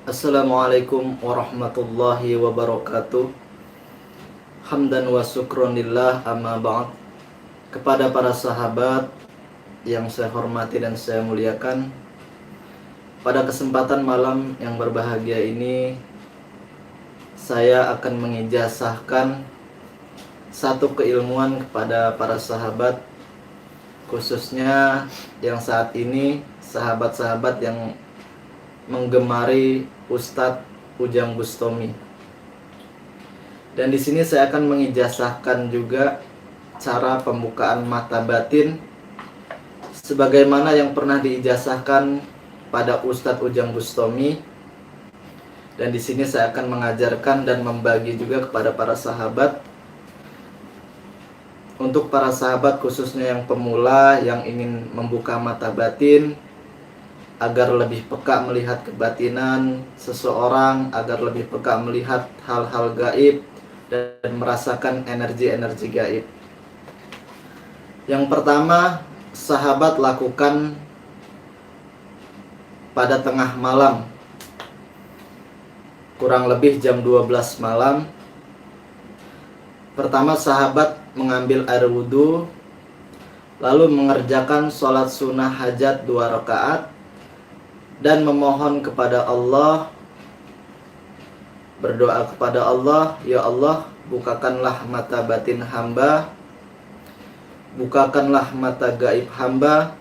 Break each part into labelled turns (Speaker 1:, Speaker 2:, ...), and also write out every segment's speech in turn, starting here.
Speaker 1: Assalamualaikum warahmatullahi wabarakatuh. Hamdan wa syukronillah amma ba'd. Kepada para sahabat yang saya hormati dan saya muliakan, pada kesempatan malam yang berbahagia ini saya akan mengijazahkan satu keilmuan kepada para sahabat, khususnya yang saat ini sahabat-sahabat yang menggemari Ustadz Ujang Bustami. Dan di sini saya akan mengijazahkan juga cara pembukaan mata batin sebagaimana yang pernah diijazahkan pada Ustadz Ujang Bustami. Dan di sini saya akan mengajarkan dan membagi juga kepada para sahabat. Untuk para sahabat khususnya yang pemula yang ingin membuka mata batin agar lebih peka melihat kebatinan seseorang, agar lebih peka melihat hal-hal gaib dan merasakan energi-energi gaib. Yang pertama, sahabat lakukan pada tengah malam, kurang lebih jam 12 malam. Pertama, sahabat mengambil air wudhu, lalu mengerjakan sholat sunnah hajat 2 rakaat dan memohon kepada Allah, berdoa kepada Allah, ya Allah, bukakanlah mata batin hamba, bukakanlah mata gaib hamba,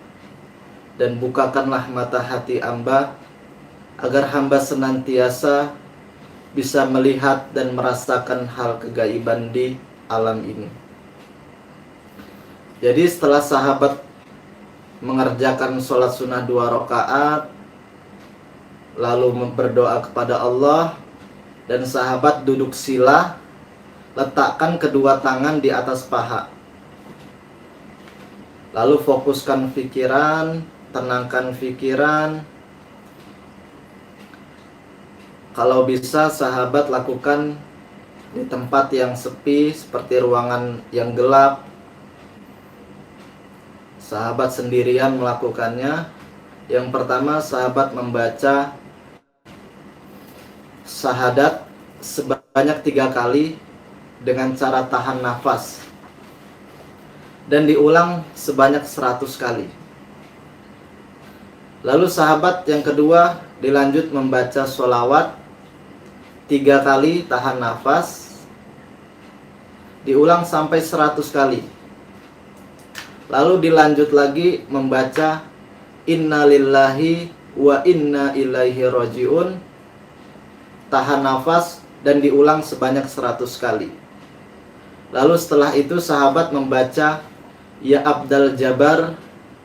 Speaker 1: dan bukakanlah mata hati hamba, agar hamba senantiasa bisa melihat dan merasakan hal kegaiban di alam ini. Jadi setelah sahabat mengerjakan sholat sunnah 2 rakaat, lalu berdoa kepada Allah, dan sahabat duduk sila, letakkan kedua tangan di atas paha. Lalu fokuskan pikiran, tenangkan pikiran. Kalau bisa sahabat lakukan di tempat yang sepi seperti ruangan yang gelap. Sahabat sendirian melakukannya. Yang pertama, sahabat membaca syahadat sebanyak 3 kali dengan cara tahan nafas, dan diulang sebanyak 100 kali. Lalu sahabat yang kedua dilanjut membaca sholawat 3 kali tahan nafas, diulang sampai 100 kali. Lalu dilanjut lagi membaca innalillahi wa inna ilaihi rajiun, tahan nafas, dan diulang sebanyak 100 kali. Lalu setelah itu sahabat membaca ya Abdal Jabar,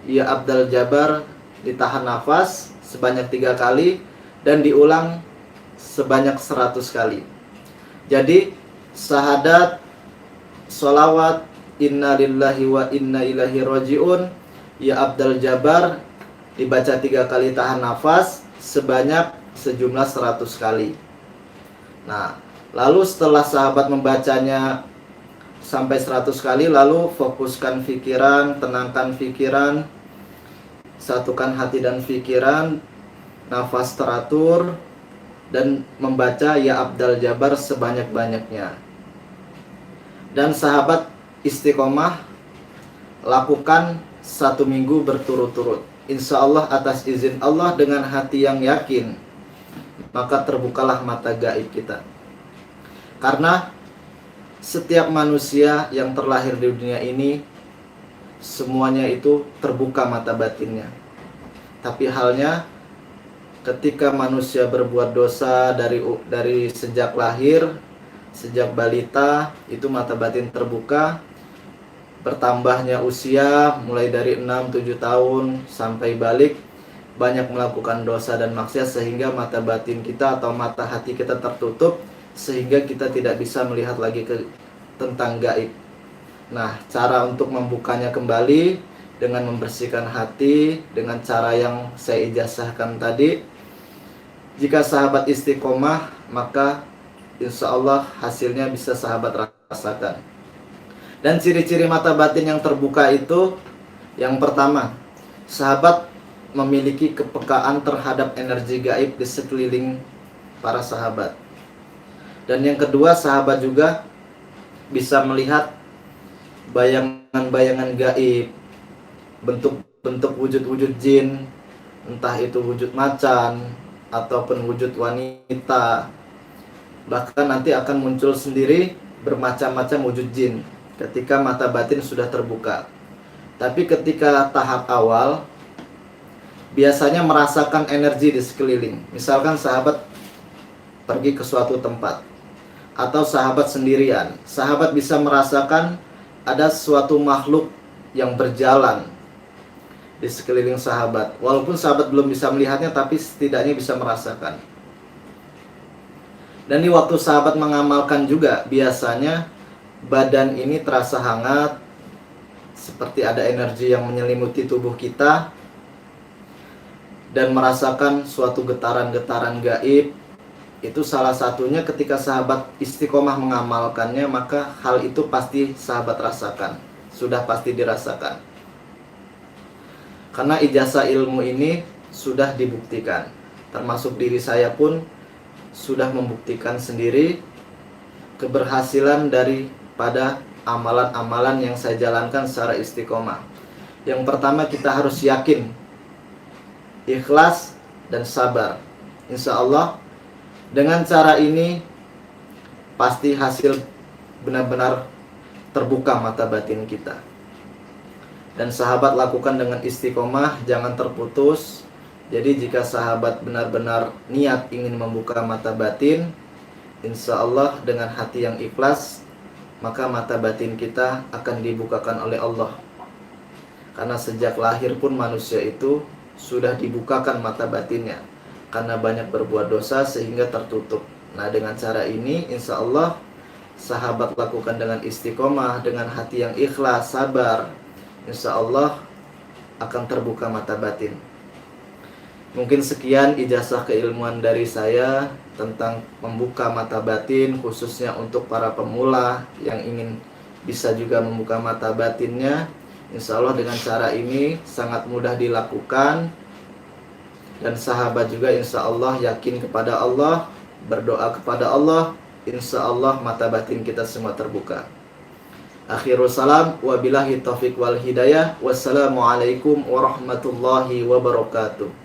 Speaker 1: ya Abdal Jabar, ditahan nafas sebanyak 3 kali dan diulang sebanyak 100 kali. Jadi syahadat, sholawat, inna lillahi wa inna ilaihi rajiun, ya Abdal Jabar dibaca 3 kali tahan nafas sebanyak sejumlah 100 kali. Nah, lalu setelah sahabat membacanya sampai 100 kali, lalu fokuskan pikiran, tenangkan pikiran, satukan hati dan pikiran, nafas teratur, dan membaca ya Abdal Jabar sebanyak-banyaknya. Dan sahabat istiqomah lakukan 1 minggu berturut-turut. Insya Allah atas izin Allah dengan hati yang yakin, maka terbukalah mata gaib kita. Karena setiap manusia yang terlahir di dunia ini semuanya itu terbuka mata batinnya. Tapi halnya ketika manusia berbuat dosa dari sejak lahir, sejak balita, itu mata batin terbuka. Bertambahnya usia mulai dari 6-7 tahun sampai balik, banyak melakukan dosa dan maksiat sehingga mata batin kita atau mata hati kita tertutup, sehingga kita tidak bisa melihat lagi tentang gaib. Nah, cara untuk membukanya kembali dengan membersihkan hati dengan cara yang saya ijazahkan tadi. Jika sahabat istiqomah, maka insya Allah hasilnya bisa sahabat rasakan. Dan ciri-ciri mata batin yang terbuka itu, yang pertama, sahabat memiliki kepekaan terhadap energi gaib di sekeliling para sahabat. Dan yang kedua, sahabat juga bisa melihat bayangan-bayangan gaib, bentuk-bentuk wujud-wujud jin, entah itu wujud macan ataupun wujud wanita. Bahkan nanti akan muncul sendiri bermacam-macam wujud jin ketika mata batin sudah terbuka. Tapi ketika tahap awal, biasanya merasakan energi di sekeliling. Misalkan sahabat pergi ke suatu tempat, atau sahabat sendirian, sahabat bisa merasakan ada suatu makhluk yang berjalan di sekeliling sahabat. Walaupun sahabat belum bisa melihatnya, tapi setidaknya bisa merasakan. Dan di waktu sahabat mengamalkan juga, biasanya badan ini terasa hangat, seperti ada energi yang menyelimuti tubuh kita, dan merasakan suatu getaran-getaran gaib. Itu salah satunya ketika sahabat istiqomah mengamalkannya, maka hal itu pasti sahabat rasakan, sudah pasti dirasakan. Karena ijazah ilmu ini sudah dibuktikan, termasuk diri saya pun sudah membuktikan sendiri keberhasilan daripada amalan-amalan yang saya jalankan secara istiqomah. Yang pertama, kita harus yakin, ikhlas, dan sabar. Insya Allah dengan cara ini pasti hasil benar-benar terbuka mata batin kita. Dan sahabat lakukan dengan istiqomah, jangan terputus. Jadi jika sahabat benar-benar niat ingin membuka mata batin, insya Allah dengan hati yang ikhlas, maka mata batin kita akan dibukakan oleh Allah. Karena sejak lahir pun manusia itu sudah dibukakan mata batinnya, karena banyak berbuat dosa sehingga tertutup. Nah, dengan cara ini insya Allah sahabat lakukan dengan istiqomah, dengan hati yang ikhlas, sabar, insya Allah akan terbuka mata batin. Mungkin sekian ijazah keilmuan dari saya tentang membuka mata batin, khususnya untuk para pemula yang ingin bisa juga membuka mata batinnya. Insya Allah dengan cara ini sangat mudah dilakukan. Dan sahabat juga insya Allah yakin kepada Allah, berdoa kepada Allah, insya Allah mata batin kita semua terbuka. Akhirul salam, wabillahi taufiq wal hidayah. Wassalamualaikum warahmatullahi wabarakatuh.